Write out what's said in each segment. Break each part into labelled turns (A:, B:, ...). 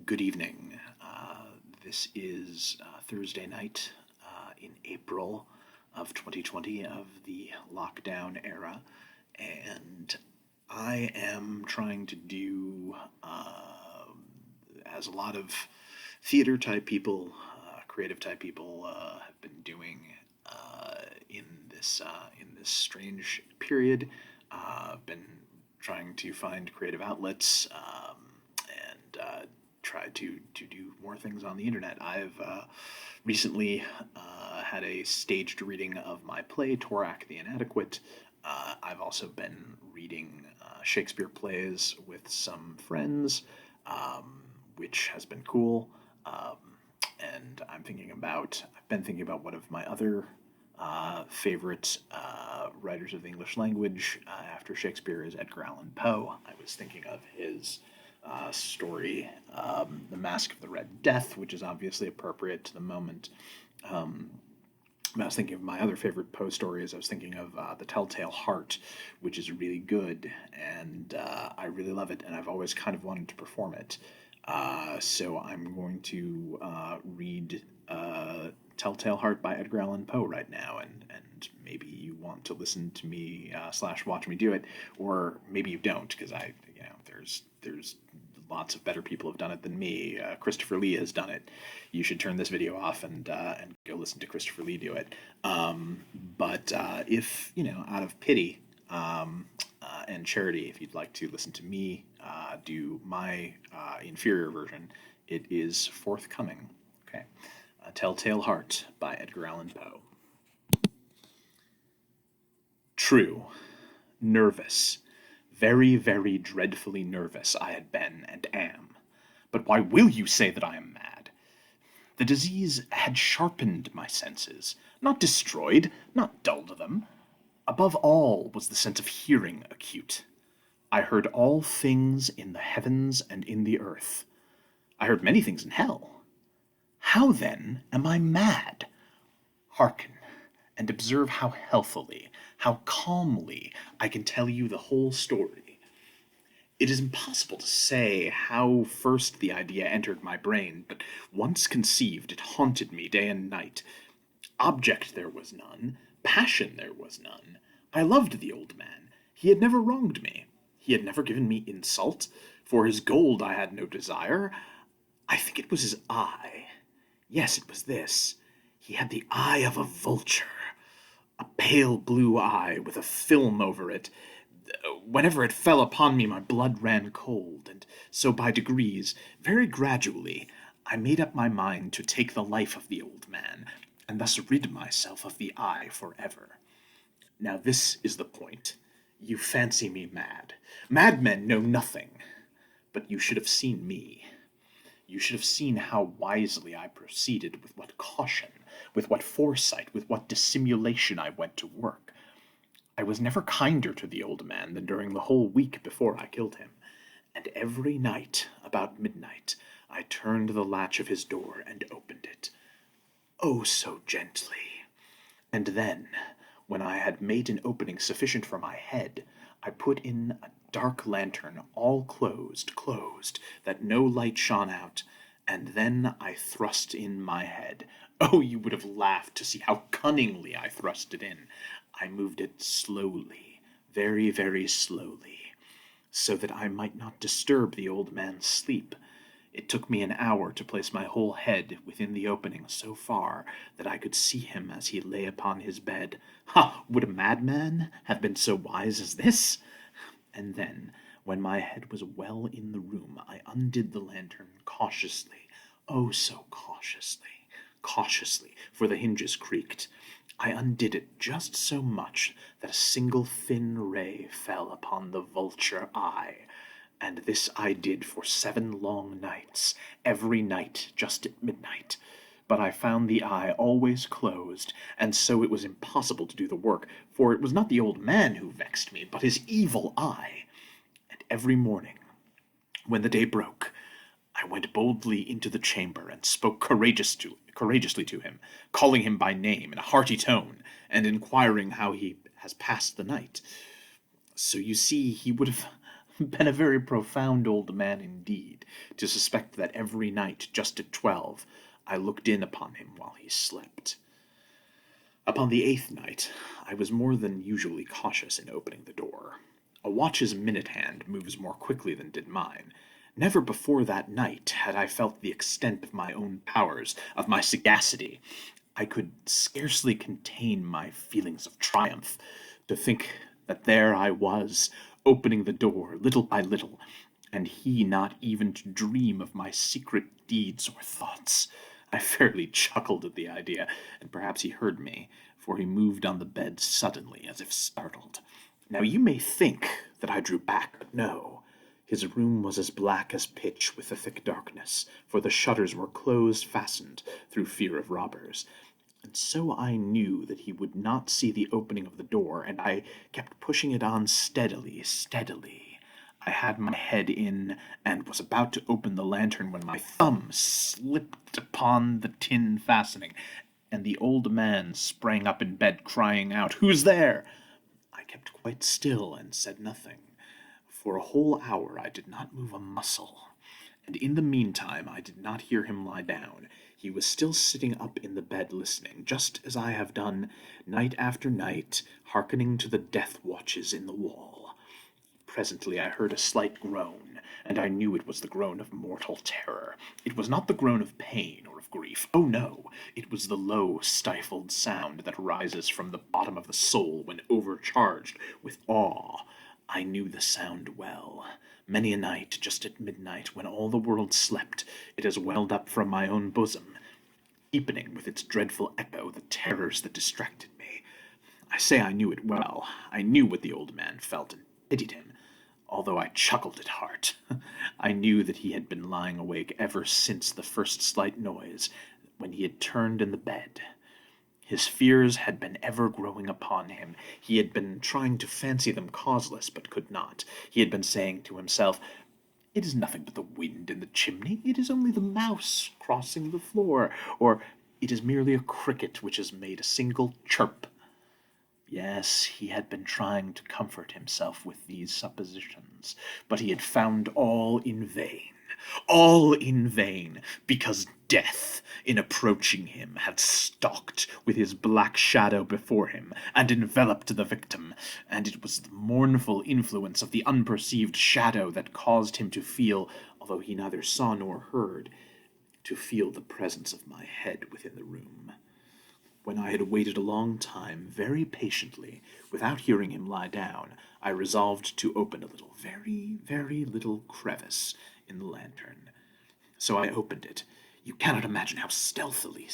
A: Good evening. This is Thursday night in April of 2020 of the lockdown era, and I am trying to do, as a lot of theater type people, creative type people have been doing in this strange period. I've been trying to find creative outlets and try to do more things on the internet. I've recently had a staged reading of my play, Torak the Inadequate. I've also been reading Shakespeare plays with some friends, which has been cool. And I've been thinking about one of my other favorite writers of the English language after Shakespeare is Edgar Allan Poe. I was thinking of his story, The Masque of the Red Death, which is obviously appropriate to the moment. I was thinking of my other favorite Poe stories. I was thinking of The Telltale Heart, which is really good, and I really love it, and I've always kind of wanted to perform it. So I'm going to read Telltale Heart by Edgar Allan Poe right now, and maybe you want to listen to me / watch me do it, or maybe you don't, because there's lots of better people have done it than me. Christopher Lee has done it. You should turn this video off and go listen to Christopher Lee do it. But if, out of pity and charity, if you'd like to listen to me do my inferior version, it is forthcoming. Okay. Telltale Heart by Edgar Allan Poe. True. Nervous. Very, very dreadfully nervous I had been and am. But why will you say that I am mad? The disease had sharpened my senses, not destroyed, not dulled them. Above all was the sense of hearing acute. I heard all things in the heavens and in the earth. I heard many things in hell. How, then, am I mad? Hearken, and observe how healthily, how calmly I can tell you the whole story. It is impossible to say how first the idea entered my brain, but once conceived, it haunted me day and night. Object there was none, passion there was none. I loved the old man. He had never wronged me. He had never given me insult. For his gold I had no desire. I think it was his eye. Yes, it was this. He had the eye of a vulture. A pale blue eye with a film over it. Whenever it fell upon me, my blood ran cold, and so by degrees, very gradually, I made up my mind to take the life of the old man, and thus rid myself of the eye forever. Now this is the point. You fancy me mad. Madmen know nothing. But you should have seen me. You should have seen how wisely I proceeded, with what caution, with what foresight, with what dissimulation I went to work. I was never kinder to the old man than during the whole week before I killed him, and every night, about midnight, I turned the latch of his door and opened it. Oh, so gently. And then, when I had made an opening sufficient for my head, I put in a dark lantern, all closed, that no light shone out, and then I thrust in my head. Oh, you would have laughed to see how cunningly I thrust it in. I moved it slowly, very, very slowly, so that I might not disturb the old man's sleep. It took me an hour to place my whole head within the opening so far that I could see him as he lay upon his bed. Ha! Would a madman have been so wise as this? And then, when my head was well in the room, I undid the lantern cautiously. Oh, so cautiously, for the hinges creaked. I undid it just so much that a single thin ray fell upon the vulture eye. And this I did for 7 long nights, every night just at midnight. But I found the eye always closed, and so it was impossible to do the work, for it was not the old man who vexed me, but his evil eye. And every morning, when the day broke, I went boldly into the chamber and spoke courageously to him, calling him by name in a hearty tone, and inquiring how he has passed the night. So you see, he would have been a very profound old man indeed, to suspect that every night, just at 12, I looked in upon him while he slept. Upon the 8th night, I was more than usually cautious in opening the door. A watch's minute hand moves more quickly than did mine. Never before that night had I felt the extent of my own powers, of my sagacity. I could scarcely contain my feelings of triumph, to think that there I was, opening the door little by little, and he not even to dream of my secret deeds or thoughts. I fairly chuckled at the idea, and perhaps he heard me, for he moved on the bed suddenly, as if startled. Now you may think that I drew back, but no. His room was as black as pitch with the thick darkness, for the shutters were closed fastened through fear of robbers. And so I knew that he would not see the opening of the door, and I kept pushing it on steadily, steadily. I had my head in, and was about to open the lantern when my thumb slipped upon the tin fastening, and the old man sprang up in bed, crying out, "Who's there?" I kept quite still and said nothing. For a whole hour I did not move a muscle, and in the meantime I did not hear him lie down. He was still sitting up in the bed listening, just as I have done night after night, hearkening to the death watches in the wall. Presently I heard a slight groan, and I knew it was the groan of mortal terror. It was not the groan of pain or of grief. Oh, no! It was the low, stifled sound that rises from the bottom of the soul when overcharged with awe. I knew the sound well. Many a night, just at midnight, when all the world slept, it has welled up from my own bosom, deepening with its dreadful echo the terrors that distracted me. I say I knew it well. I knew what the old man felt, and pitied him, although I chuckled at heart. I knew that he had been lying awake ever since the first slight noise, when he had turned in the bed. His fears had been ever growing upon him. He had been trying to fancy them causeless, but could not. He had been saying to himself, "It is nothing but the wind in the chimney. It is only the mouse crossing the floor. Or it is merely a cricket which has made a single chirp." Yes, he had been trying to comfort himself with these suppositions, but he had found all in vain. All in vain, because death, in approaching him, had stalked with his black shadow before him, and enveloped the victim, and it was the mournful influence of the unperceived shadow that caused him to feel, although he neither saw nor heard, to feel the presence of my head within the room. When I had waited a long time, very patiently, without hearing him lie down, I resolved to open a little, very, very little crevice in the lantern. So I opened it. You cannot imagine how stealthily,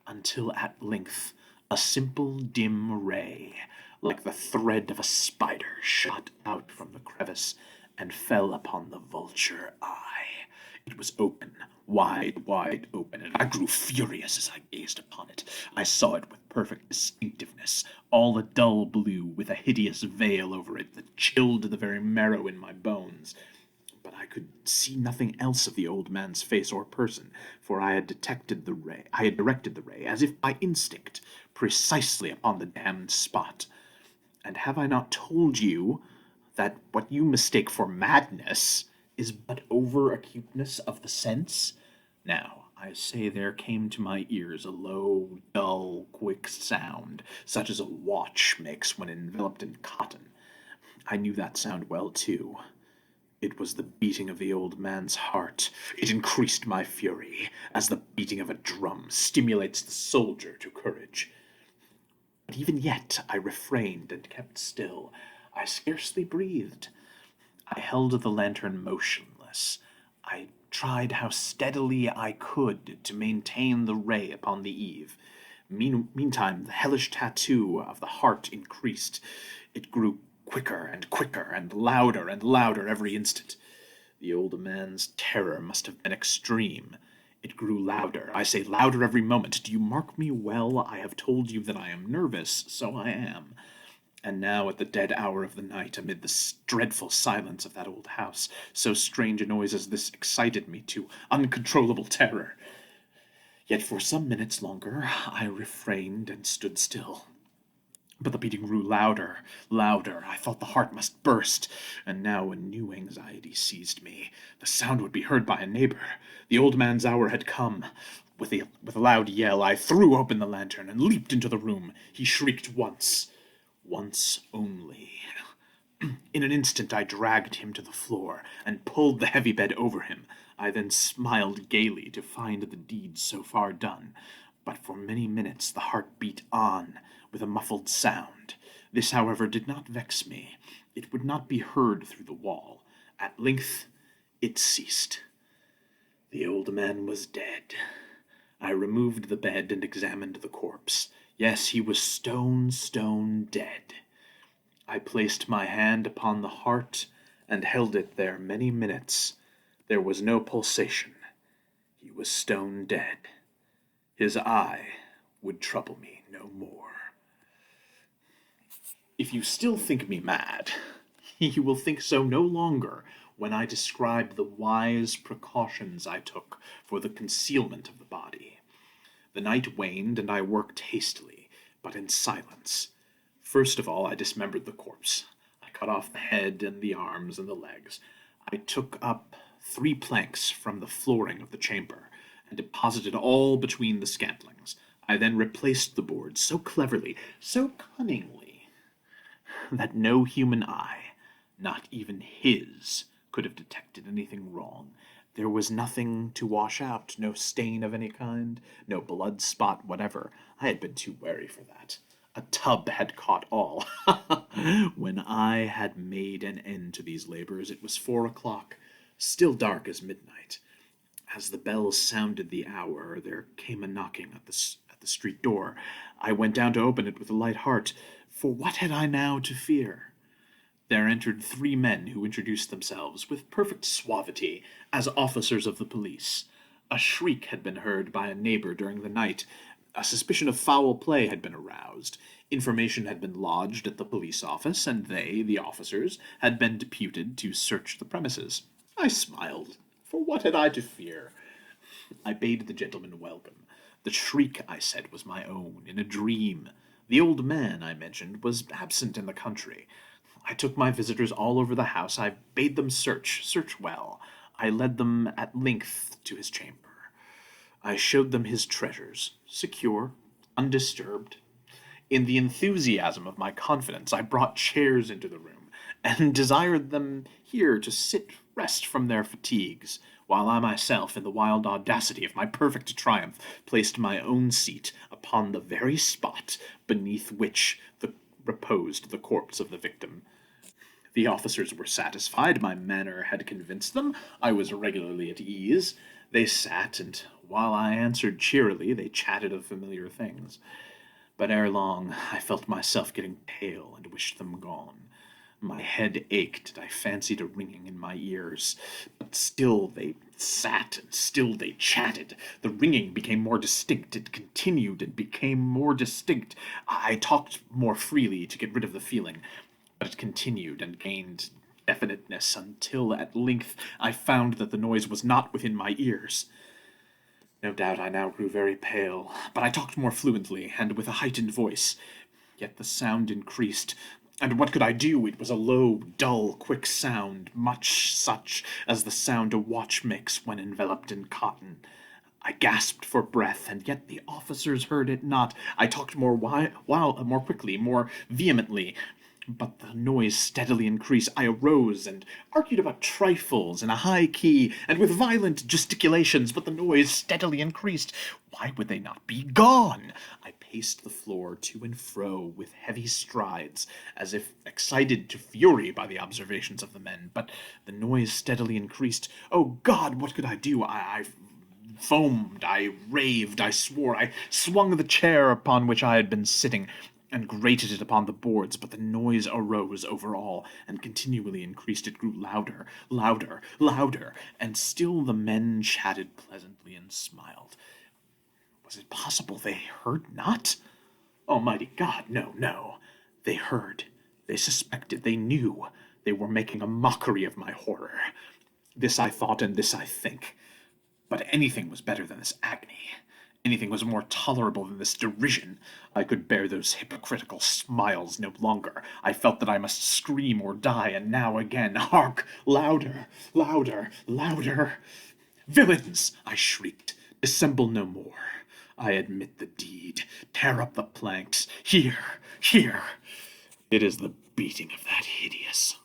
A: until at length a simple dim ray, like the thread of a spider, shot out from the crevice and fell upon the vulture eye. It was open, wide open, and I grew furious as I gazed upon it. I saw it with perfect distinctiveness, all a dull blue, with a hideous veil over it that chilled the very marrow in my bones. But I could see nothing else of the old man's face or person, for I had directed the ray, as if by instinct, precisely upon the damned spot. And have I not told you that what you mistake for madness is but over-acuteness of the sense? Now, I say there came to my ears a low, dull, quick sound, such as a watch makes when enveloped in cotton. I knew that sound well, too. It was the beating of the old man's heart. It increased my fury, as the beating of a drum stimulates the soldier to courage. But even yet I refrained and kept still. I scarcely breathed. I held the lantern motionless. I tried how steadily I could to maintain the ray upon the eve. Meantime, the hellish tattoo of the heart increased. It grew quicker and louder every instant. The old man's terror must have been extreme. It grew louder, I say louder every moment. Do you mark me well? I have told you that I am nervous, so I am. And now, at the dead hour of the night, amid the dreadful silence of that old house, so strange a noise as this excited me to uncontrollable terror. Yet for some minutes longer I refrained and stood still. But the beating grew louder, louder. I thought the heart must burst, and now a new anxiety seized me. The sound would be heard by a neighbor. The old man's hour had come. With a loud yell, I threw open the lantern and leaped into the room. He shrieked once only. In an instant I dragged him to the floor and pulled the heavy bed over him. I then smiled gaily to find the deed so far done. But for many minutes the heart beat on, with a muffled sound. This, however, did not vex me. It would not be heard through the wall. At length it ceased. The old man was dead. I removed the bed and examined the corpse. Yes, he was stone dead. I placed my hand upon the heart and held it there many minutes. There was no pulsation. He was stone dead. His eye would trouble me no more. If you still think me mad, you will think so no longer when I describe the wise precautions I took for the concealment of the body. The night waned, and I worked hastily, but in silence. First of all, I dismembered the corpse. I cut off the head and the arms and the legs. I took up 3 planks from the flooring of the chamber, and deposited all between the scantlings. I then replaced the boards so cleverly, so cunningly, that no human eye, not even his, could have detected anything wrong. There was nothing to wash out, no stain of any kind, no blood spot whatever. I had been too wary for that. A tub had caught all. When I had made an end to these labors, it was 4 o'clock, still dark as midnight. As the bells sounded the hour, there came a knocking at the street door. I went down to open it with a light heart, for what had I now to fear? There entered 3 men who introduced themselves, with perfect suavity, as officers of the police. A shriek had been heard by a neighbor during the night. A suspicion of foul play had been aroused. Information had been lodged at the police office, and they, the officers, had been deputed to search the premises. I smiled, for what had I to fear? I bade the gentleman welcome. The shriek, I said, was my own, in a dream. The old man, I mentioned, was absent in the country. I took my visitors all over the house. I bade them search well. I led them at length to his chamber. I showed them his treasures, secure, undisturbed. In the enthusiasm of my confidence, I brought chairs into the room, and desired them here to rest from their fatigues, while I myself, in the wild audacity of my perfect triumph, placed my own seat upon the very spot beneath which reposed the corpse of the victim. The officers were satisfied. My manner had convinced them. I was regularly at ease. They sat, and while I answered cheerily, they chatted of familiar things. But ere long, I felt myself getting pale and wished them gone. My head ached, and I fancied a ringing in my ears. But still they sat, and still they chatted. The ringing became more distinct. It continued and became more distinct. I talked more freely to get rid of the feeling, but it continued and gained definiteness until at length I found that the noise was not within my ears. No doubt I now grew very pale, but I talked more fluently and with a heightened voice. Yet the sound increased, and what could I do? It was a low, dull, quick sound, much such as the sound a watch makes when enveloped in cotton. I gasped for breath, and yet the officers heard it not. I talked more more quickly, more vehemently, but the noise steadily increased. I arose and argued about trifles in a high key and with violent gesticulations, but the noise steadily increased. Why would they not be gone? I paced the floor to and fro with heavy strides, as if excited to fury by the observations of the men, but the noise steadily increased. Oh God, what could I do? I foamed, I raved, I swore, I swung the chair upon which I had been sitting, and grated it upon the boards, but the noise arose over all, and continually increased. It grew louder, louder, louder, and still the men chatted pleasantly and smiled. Was it possible they heard not? Almighty God, no, no. They heard, they suspected, they knew. They were making a mockery of my horror. This I thought, and this I think. But anything was better than this agony. Anything was more tolerable than this derision. I could bear those hypocritical smiles no longer. I felt that I must scream or die, and now again, hark! Louder, louder, louder! Villains! I shrieked. Dissemble no more. I admit the deed. Tear up the planks. Here, here! It is the beating of that hideous,